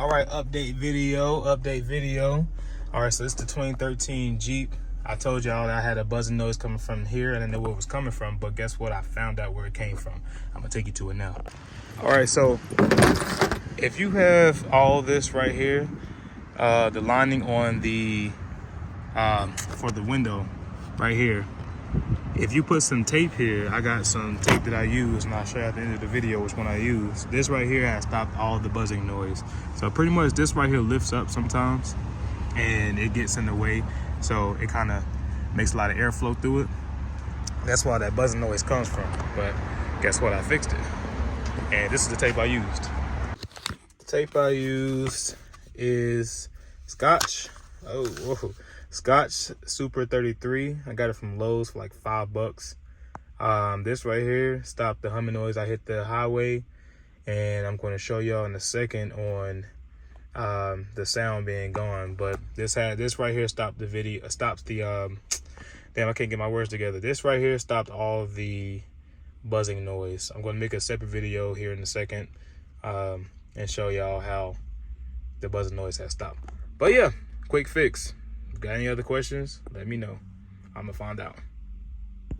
All right, update video. All right, so it's the 2013 Jeep. I told y'all that I had a buzzing noise coming from here. I didn't know where it was coming from, but guess what? I found out where it came from. I'm gonna take you to it now. All right, so if you have all this right here, the lining on the for the window right here, if you put some tape here, I got some tape that I use, and I'll show you at the end of the video which one I use. This right here has stopped all the buzzing noise. So pretty much this right here lifts up sometimes and it gets in the way, so it kind of makes a lot of airflow through it. That's why that buzzing noise comes from. But guess what? I fixed it, and this is the tape I used. The tape I used is Scotch. Oh, whoa. Scotch Super 33. I got it from Lowe's for like $5. This right here stopped the humming noise. I hit the highway, and I'm going to show y'all in a second on the sound being gone. But this right here stopped the video. Stops the damn, I can't get my words together. This right here stopped all of the buzzing noise. I'm going to make a separate video here in a second and show y'all how the buzzing noise has stopped. But yeah, quick fix. Got any other questions? Let me know. I'm gonna find out.